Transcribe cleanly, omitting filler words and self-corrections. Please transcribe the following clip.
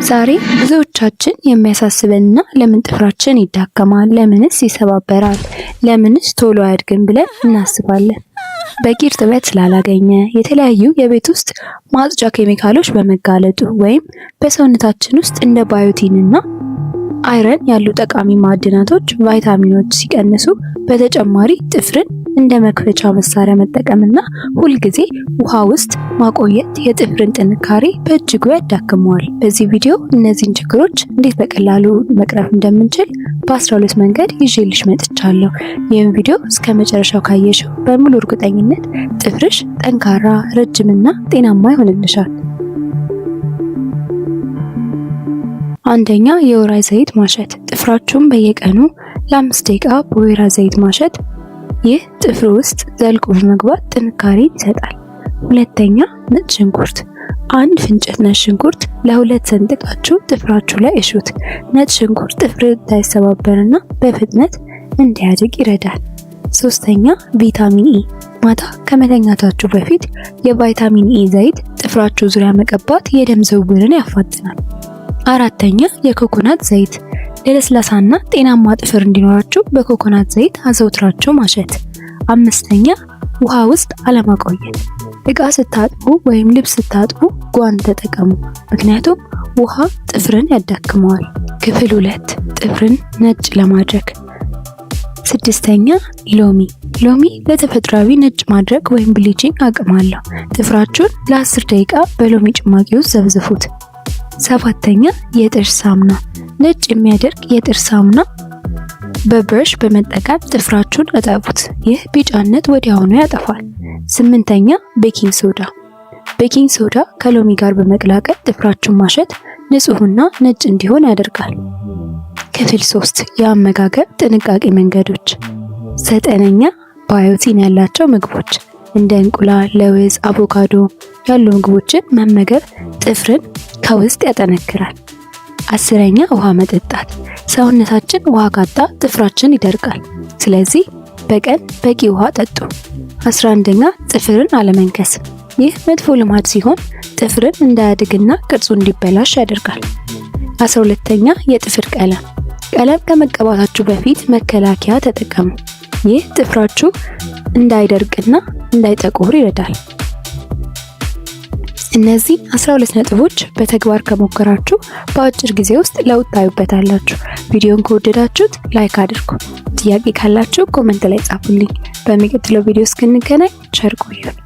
ዛሬ ብዙዎቻችን የሚያሳስበንና ለምን ጥፍራችን ይዳከማል፣ ለምንስ ይሰባበራል፣ ለምንስ ቶሎ አያድግም ብለን እናስባለን። በቂ እርጥበት ስላላገኘ፣ የተለያዩ የቤት ውስጥ ማጽጃ ኬሚካሎች በመጋለጡ ወይም በሰውነታችን ውስጥ እንደ ባዮቲን እና አይረን ያሉ ጠቃሚ ማዕድናቶች፣ ቫይታሚኖች ሲቀንሱ፣ በተጨማሪ ጥፍርን እንደ መክፈቻ መሳሪያ መጠቀምና ሁልጊዜ ውሃ ውስጥ ማቆየት የጥፍርን ጥንካሬ በእጅጉ ያዳክመዋል። በዚህ ቪዲዮ እነዚህን ችግሮች እንዴት በቀላሉ መቅረፍ እንደምንችል በ12 መንገድ ይዤልሽ መጥቻለሁ። ይህን ቪዲዮ እስከ መጨረሻው ካየሽው በሙሉ እርግጠኝነት ጥፍርሽ ጠንካራ፣ ረጅምና ጤናማ ይሆንልሻል። አንደኛ፣ የወይራ ዘይት ማሸት። ጥፍራችሁን በየቀኑ ለ5 ደቂቃ በወይራ ዘይት ማሸት። ይህ ጥፍር ውስጥ ዘልቆ በመግባት ጥንካሬን ይሰጣል። ሁለተኛ፣ ነጭ ሽንኩርት። አንድ ፍንጭት ነጭ ሽንኩርት ለ2 ሰንጥቃችሁ ጥፍራችሁ ላይ እሹት። ነጭ ሽንኩርት ጥፍር እንዳይሰባበርና በፍጥነት እንዲያድግ ይረዳል። ሶስተኛ፣ ቪታሚን ኢ። ማታ ከመተኛታችሁ በፊት የቫይታሚን ኢ ዘይት ጥፍራችሁ ዙሪያ መቀባት የደም ዝውውርን ያፋጥናል። አራተኛ፣ የኮኮናት ዘይት። ለስላሳና ጤናማ ጥፍር እንዲኖራችሁ በኮኮናት ዘይት አዘውትራችሁ ማሸት። አምስተኛ፣ ውሃ ውስጥ አለማቆየት። እቃ ስታጥቡ ወይም ልብስ ስታጥቡ ጓንት ተጠቀሙ፣ ምክንያቱም ውሃ ጥፍርን ያዳክመዋል። ክፍል 2፣ ጥፍርን ነጭ ለማድረግ። ስድስተኛ፣ ሎሚ። ሎሚ ለተፈጥሯዊ ነጭ ማድረግ ወይም ብሊቺንግ አቅም አለው። ጥፍራችሁን ለ10 ደቂቃ በሎሚ ጭማቂ ውስጥ ዘብዝፉት። ሰባተኛ፣ የጥርስ ሳሙና። ነጭ የሚያደርግ የጥርስ ሳሙና በብረሽ በመጠቀም ጥፍራችሁን እጠቡት። ይህ ቢጫነት ወዲያውኑ ያጠፋል። ስምንተኛ፣ ቤኪንግ ሶዳ። ቤኪንግ ሶዳ ከሎሚ ጋር በመቀላቀል ጥፍራችሁን ማሸት ንጹህና ነጭ እንዲሆን ያደርጋል። ክፍል 3፣ የአመጋገብ ጥንቃቄ መንገዶች። ዘጠነኛ፣ ባዮቲን ያላቸው ምግቦች እንደ እንቁላል፣ ለውዝ፣ አቮካዶ ያሉ ምግቦችን መመገብ ጥፍርን ከውስጥ ያጠነክራል። 10ኛ፣ ውሃ መጠጣት። ሰውነታችን ውሃ ካጣ ጥፍራችን ይደርቃል። ስለዚህ በቀን በቂ ውሃ ጠጡ። 11ኛ፣ ጥፍርን አለመንከስ። ይህ መጥፎ ልማድ ሲሆን ጥፍርን እንዳያድግና ቅርጹ እንዲበላሽ ያደርጋል። 12ኛ፣ የጥፍር ቀለም። ቀለም ከመቀባታችሁ በፊት መከላከያ ተጠቀሙ። ይህ ጥፍራችሁ እንዳይደርቅና እንዳይጠቁር ይረዳል። እነዚህ 12 ነጥቦች በተግባር ከሞከራችሁ በአጭር ጊዜ ውስጥ ለውጥ ታዩበታላችሁ። ቪዲዮን ከወደዳችሁት ላይክ አድርጉ። ጥያቄ ካላችሁ ኮሜንት ላይ ጻፉልኝ። በሚቀጥለው ቪዲዮ እስክንገናኝ ቸር ቆዩን።